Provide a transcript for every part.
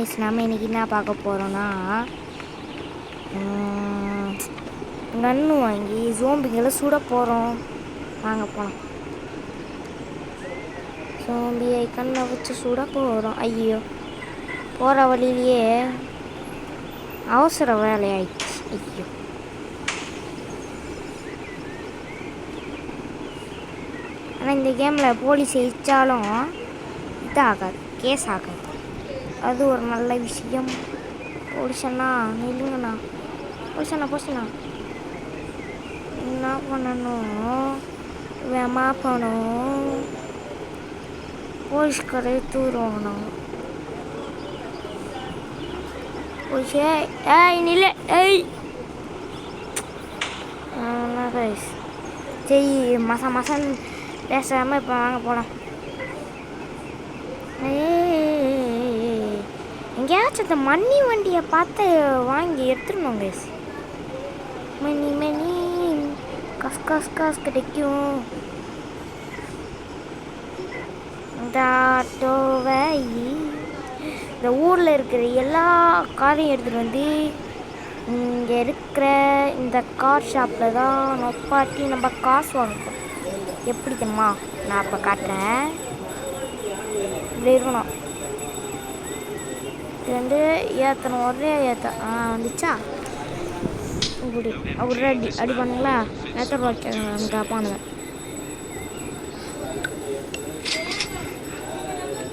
நம்ம இன்னைக்கு என்ன பார்க்க போகிறோன்னா கன்று வாங்கி ஜோம்பிங்களை சுட போகிறோம். வாங்க போகலாம். ஜோம்பியை கண்ணை வச்சு சுட போகிறோம். ஐயோ, போகிற வழியிலேயே அவசர வேலையாயிடுச்சு. ஐயோ, ஆனால் இந்த கேமில் போலீஸ் ஜெயித்தாலும் இதாகாது, கேஸ் ஆகாது. அது ஒரு நல்ல விஷயம். போலீஸண்ணா நில்லுங்கண்ணா, போலீஸண்ணா என்ன பண்ணணும், வேமா போகணும், போலீஸ்காரே தூருவாங்கண்ணா. போலீஸே ஏய் நில்ல, ஏய் சரி மசன் பேசாமல் இப்போ வாங்க போகலாம். எங்கேயாச்சும் அந்த மண்ணி வண்டியை பார்த்து வாங்கி எடுத்துடணும் கைஸ். மணி காசு கிடைக்கும். இந்த ஆட்டோவை இந்த ஊரில் இருக்கிற எல்லா காரையும் எடுத்துகிட்டு வந்து இங்கே இருக்கிற இந்த கார் ஷாப்பில் தான் நொப்பாட்டி நம்ம காசு வாங்கணும். எப்படி தெரியுமா, நான் இப்போ காட்டுறேன். இப்படி இருக்கணும். இது வந்து ஏற்றணும், ஒரே வந்துச்சா இப்படி ஒரு அடி பண்ணுங்களா, ஏற்ற கேட்பானுங்க.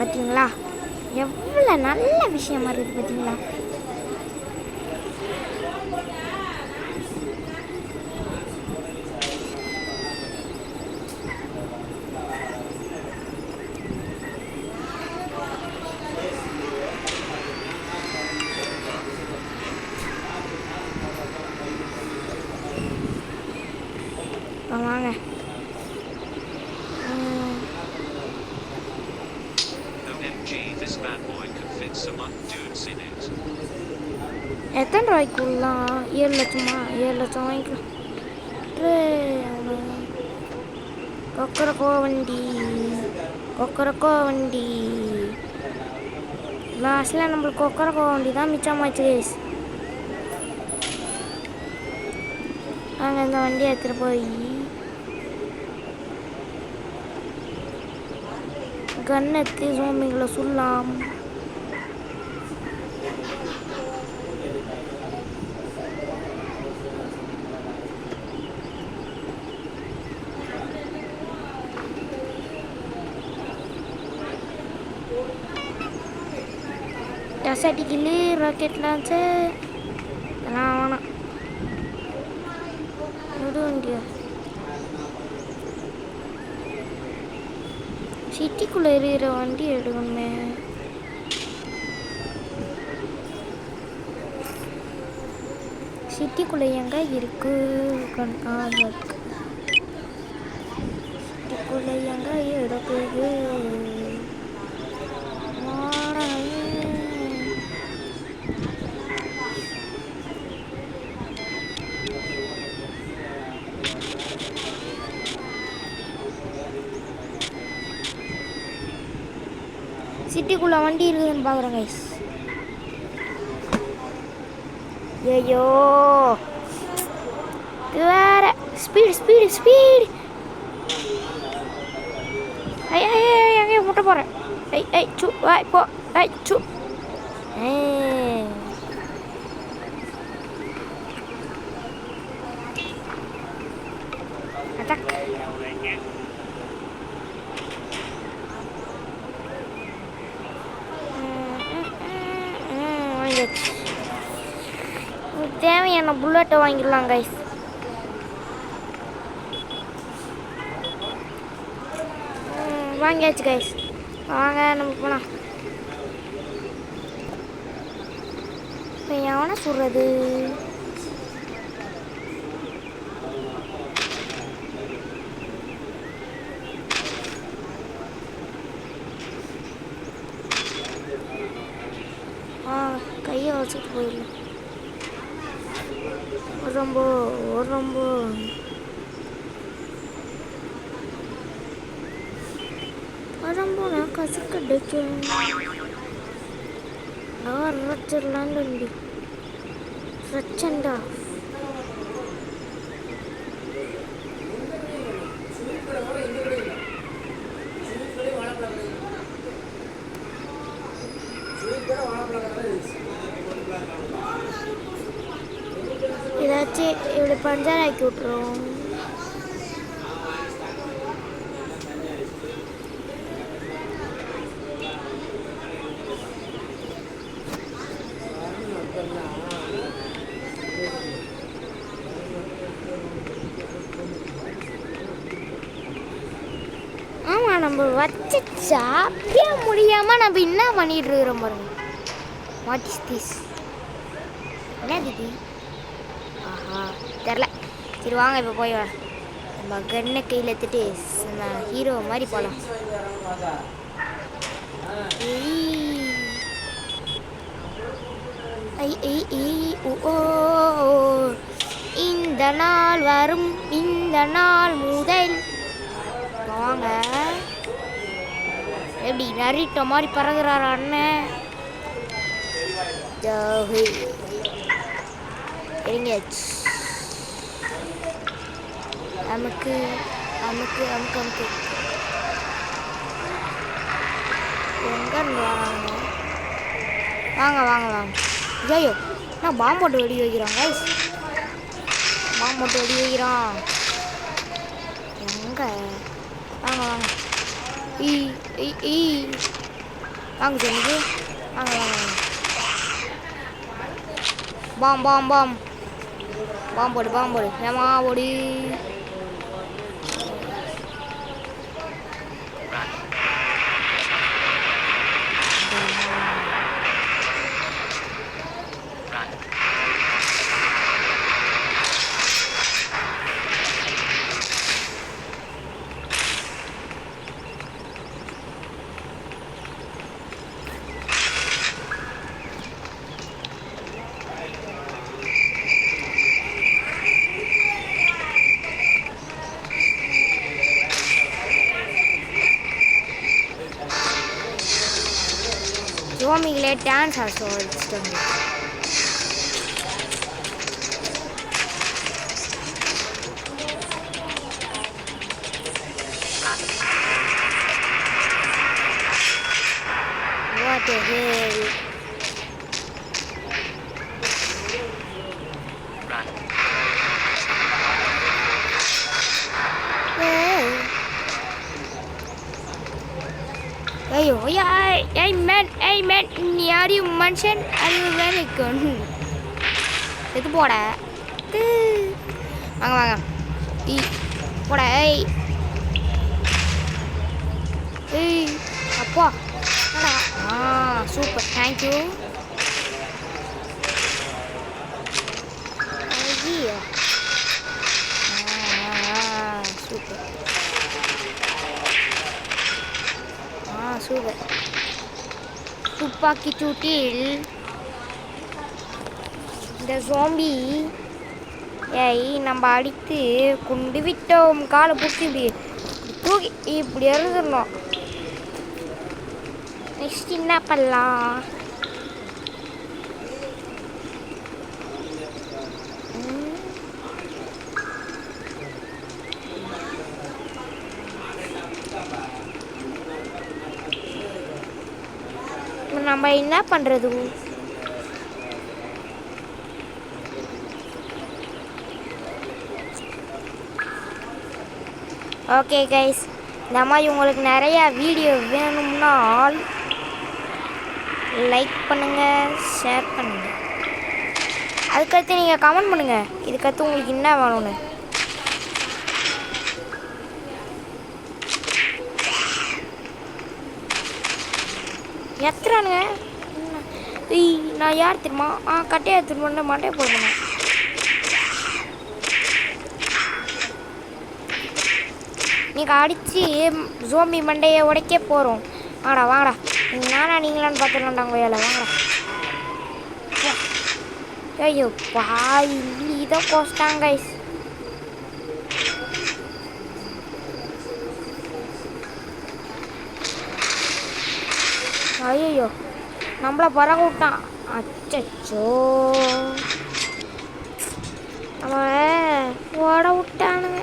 பார்த்தீங்களா எவ்வளோ நல்ல விஷயமா இருக்குது பார்த்தீங்களா. வாங்க எத்தனை ரூபாய்க்குலாம்? 7 லட்சமா? 7 லட்சம் வாங்கிக்கலாம். கொக்கரக்கோ வண்டி லாஸ்ட்டில் நம்மளுக்கு கொக்கரக்கோ வண்டி தான் மிச்சமாச்சு கேஸ். நாங்கள் இந்த வண்டியை எடுத்துகிட்டு போய் கன்னத்து ஜோம்பிங்களை சொல்லலாம். டசடிக்கிலு ராக்கெட் லான்ச்சு இதெல்லாம் வேணாம். இது வண்டியா சிட்டிக்குள்ளே இருக்கிற வண்டி எடுக்கணுமே. சிட்டிக்குள்ளே எங்க இருக்கு சிட்டிக்குள்ளே எங்க இருக்குது? சிட்டிக்குள்ளே வண்டி இருக்குதுன்னு பார்க்குறேன் கைஸ். ஐயோ வேற ஸ்பீடு எங்கேயும் முட்டை போகிறேன். சு வாய் போ சு தேவையான புல்லட்டை வாங்கிடலாம் கைஸ். வாங்கியாச்சு கைஸ். வாங்க நம்ம போகலாம். இப்போ எவனை சொல்கிறது? கையை வச்சுட்டு போயிடலாம். ரொம்ப காசு கிடைக்கும். రచ్చర్లాండి రచ్చండ ஏதாச்சும் இப்படி பஞ்சர் ஆக்கி விட்ருவோம். ஆமாம், நம்ம வச்சு சாப்பிட முடியாமல் நம்ம என்ன பண்ணிட்டு இருக்கிறோம் பாருங்க. What is this? என்ன தீதி? ஆஹா, தெரில. சரி வாங்க இப்போ போய் நம்ம கண்ணை கையில் எடுத்துட்டு நம்ம ஹீரோ மாதிரி போகலாம். இந்த நாள் வரும், இந்த நாள் முதல் வாங்க. எப்படி நரிட்ட மாதிரி பறகுறாரு அண்ணன். எரிங்காச்சு. அமுக்கு அமுக்கு அமுக்கு அமுக்கு. எங்க இருந்து வராங்க? வாங்க வாங்க வாங்க. ஐயோ, நான் பாம்பு போட்டு வெடி வைக்கிறான் கைஸ். பாம்பு போட்டு வெடி வைக்கிறான். எங்க? வாங்க வாங்க. வாங்க சொல்லுது. வாங்க வாங்க. பாம் பாம் பாம். பாம்பு போடு பாம்பு போடு. ஏமா ஓடி. ஜோமிகளே டான்ஸ் ஆட வச்சுட்டாங்க. What the hell? ஐயோ, hey man, நீ யாரையும் மனுஷன் அது வேலை எது போட. வாங்க வாங்க. போட. ஏய் அப்பா. Super, thank you. Super super. துப்பாக்கி சூட்டில் இந்த ஜோம்பி நம்ம அடித்து குண்டு விட்டோம். காலை பிடிச்சி இப்படி தூக்கி இப்படி எழுதுறோம். நெக்ஸ்ட் என்ன பண்ணலாம்? நம்ம என்ன பண்ணுறது? ஓகே கைஸ், இந்த மாதிரி உங்களுக்கு நிறையா வீடியோ வேணும்னால் லைக் பண்ணுங்கள், ஷேர் பண்ணுங்கள். அதுக்கடுத்து நீங்கள் கமெண்ட் பண்ணுங்கள் இதுக்கடுத்து உங்களுக்கு என்ன வேணும்னு. எத்துறானுங்க. நான் யார் தெரியுமா? கட்டையை எடுத்துட்டு வந்து மண்டையை போடுங்க. நீங்கள் அடித்து ஜோம்பி மண்டையை உடைக்க போகிறோம். வாங்கடா வாங்கடா. நானா நீங்களான்னு பார்த்துலாண்டாங்க வேலை. வாங்கடா. ஐயோ பாய், இதை கோஸ்டாங்க கைஸ். ஐயோ நம்மளை பறக்க விட்டான். அச்சோ, அவன் ஓட விட்டானுங்க.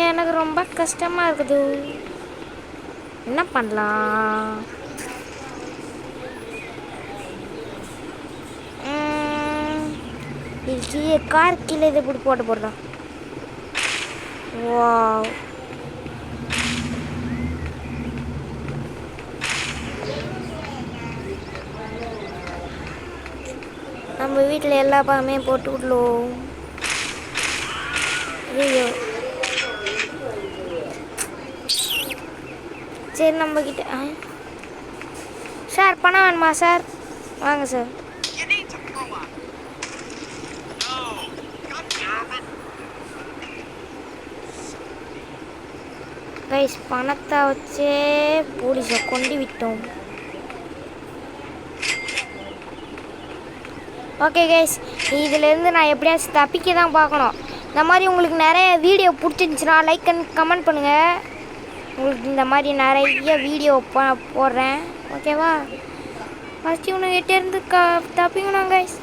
எனக்கு ரொம்ப கஷ்டமாக இருக்குது. என்ன பண்ணலாம்? இது கீழே கார் கீழே இதை இப்படி போட்டு போடலாம். வாவ், நம்ம வீட்டில் எல்லா பாமே போட்டு விடலாம். ஐயோ, சரி நம்மக்கிட்ட சார் பணம் வேணுமா சார்? வாங்க சார். கைஸ், பணத்தை வச்சே போலீஸை கொண்டு விட்டோம். ஓகே கைஸ், இதிலேருந்து நான் எப்படியாச்சும் தப்பிக்க தான் பார்க்கணும். இந்த மாதிரி உங்களுக்கு நிறைய வீடியோ பிடிச்சிருந்துச்சுன்னா லைக் அண்ட் கமெண்ட் பண்ணுங்கள். உங்களுக்கு இந்த மாதிரி நிறைய வீடியோ போடுறேன். ஓகேவா? ஃபஸ்ட்டு இவனுங்கிட்டேருந்து தப்பிக்கணும் கைஸ்.